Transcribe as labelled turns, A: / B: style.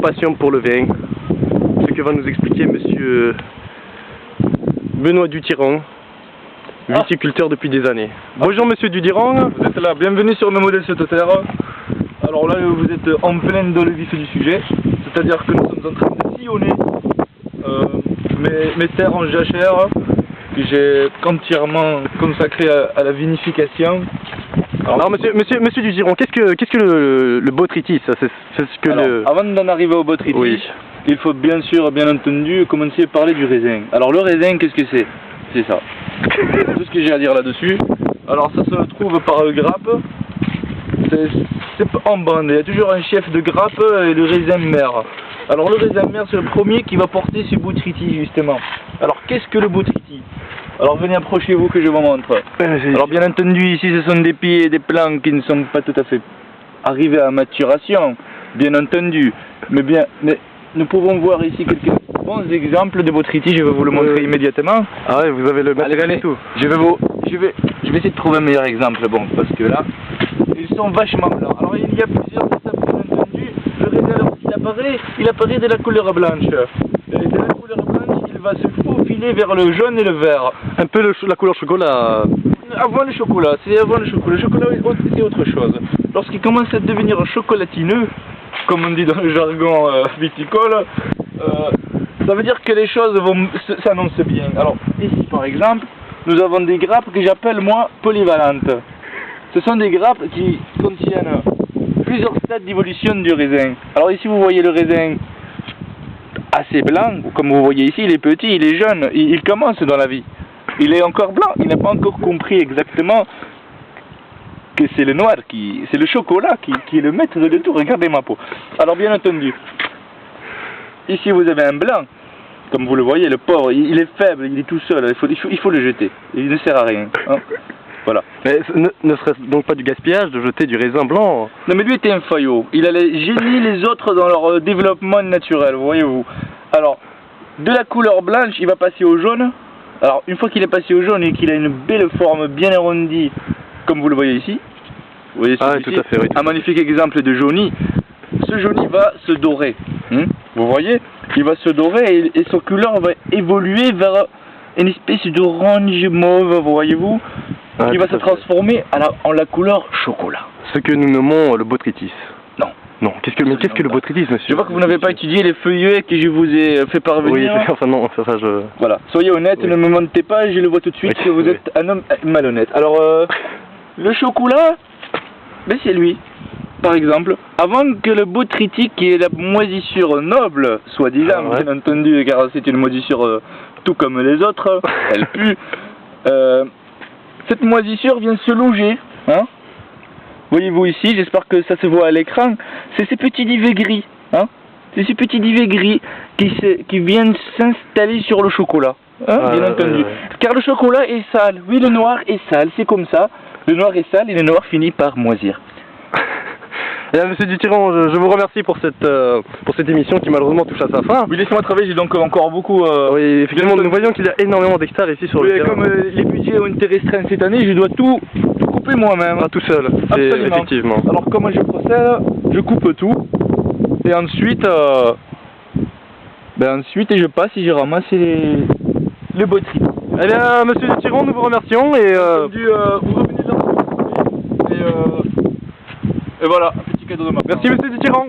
A: passion pour le vin. Ce que va nous expliquer monsieur Benoît Dutyran, viticulteur depuis des années. Bonjour monsieur Dutyran.
B: Vous êtes là, bienvenue sur nos modèles Terre. Alors là, vous êtes en plein dans le vif du sujet, c'est-à-dire que nous sommes en train de sillonner mes terres en jachère que j'ai entièrement consacrées à la vinification.
A: Alors monsieur Dutyran, qu'est-ce que le botrytis?
B: Avant d'en arriver au botrytis, oui, il faut bien entendu, commencer à parler du raisin. Alors le raisin, qu'est-ce que c'est? C'est ça. C'est tout ce que j'ai à dire là-dessus. Alors ça se trouve par grappe. C'est en bande, il y a toujours un chef de grappe et le raisin mère. Alors le raisin mère, c'est le premier qui va porter ce botrytis justement. Alors qu'est-ce que le botrytis? Alors venez, approchez-vous que je vous montre. Alors bien entendu, ici ce sont des pieds et des plants qui ne sont pas tout à fait arrivés à maturation, bien entendu. Mais nous pouvons voir ici quelques bons exemples de botrytis, je vais vous le montrer immédiatement.
A: Ah ouais, vous avez le matériel et tout.
B: Je vais essayer de trouver un meilleur exemple, bon, parce que là, ils sont vachement blancs. Alors il y a plusieurs étapes, bien entendu. Le raisin, lorsqu'il il apparaît de la couleur blanche. Et de la couleur blanche, il va se faufiler vers le jaune et le vert.
A: Un peu la couleur chocolat.
B: Avant le chocolat, c'est avant le chocolat. Le chocolat, c'est autre chose. Lorsqu'il commence à devenir chocolatineux, comme on dit dans le jargon viticole, ça veut dire que les choses s'annoncent bien. Alors ici par exemple, nous avons des grappes que j'appelle moi polyvalentes. Ce sont des grappes qui contiennent plusieurs stades d'évolution du raisin. Alors ici vous voyez le raisin assez blanc, comme vous voyez ici, il est petit, il est jeune, il commence dans la vie. Il est encore blanc, il n'a pas encore compris exactement que c'est le noir, c'est le chocolat qui est le maître de tout. Regardez ma peau. Alors bien entendu, ici vous avez un blanc, comme vous le voyez, le porc, il est faible, il est tout seul, il faut le jeter, il ne sert à rien. Hein. Voilà.
A: Mais ne serait-ce donc pas du gaspillage de jeter du raisin blanc?
B: Non mais lui était un faillot, il allait gêner les autres dans leur développement naturel, voyez-vous. Alors, de la couleur blanche, il va passer au jaune. Alors, une fois qu'il est passé au jaune et qu'il a une belle forme bien arrondie, comme vous le voyez ici, vous voyez
A: tout à fait, oui,
B: un magnifique exemple de jauni. Ce jauni va se dorer, vous voyez, il va se dorer et son couleur va évoluer vers une espèce d'orange mauve, voyez-vous, qui va se transformer en la couleur chocolat.
A: Ce que nous nommons le botrytis.
B: Non.
A: Qu'est-ce que le botrytis, monsieur?
B: Je vois que vous n'avez pas étudié les feuillets que je vous ai fait parvenir.
A: Oui, enfin non, ça je...
B: Voilà, soyez honnête, ne me mentez pas, je le vois tout de suite que vous êtes un homme malhonnête. Alors, le chocolat, ben c'est lui, par exemple. Avant que le botrytis, qui est la moisissure noble, soi-disant, bien entendu, car c'est une moisissure tout comme les autres, elle pue, cette moisissure vient se loger, hein. Voyez-vous ici, j'espère que ça se voit à l'écran, c'est ces petits divets gris, hein. C'est ces petits divets gris qui viennent s'installer sur le chocolat, hein, bien entendu. Car le chocolat est sale, oui, le noir est sale, c'est comme ça. Le noir est sale et le noir finit par moisir.
A: Et là, monsieur Dutyran, je vous remercie pour cette émission qui malheureusement touche à sa fin.
B: Oui, laissez-moi travailler, j'ai donc encore beaucoup...
A: Oui, effectivement, nous voyons qu'il y a énormément d'hectares ici sur le terrain.
B: Comme les budgets ont été restreints cette année, je dois tout couper moi-même.
A: Tout seul, effectivement.
B: Alors comment je procède? Je coupe tout, et ensuite, ensuite je passe et je ramasse les botrytis.
A: Eh bien, monsieur Dutyran, nous vous remercions et...
B: vous revenez là, et voilà, un petit cadeau de ma part.
A: Merci monsieur Dutyran.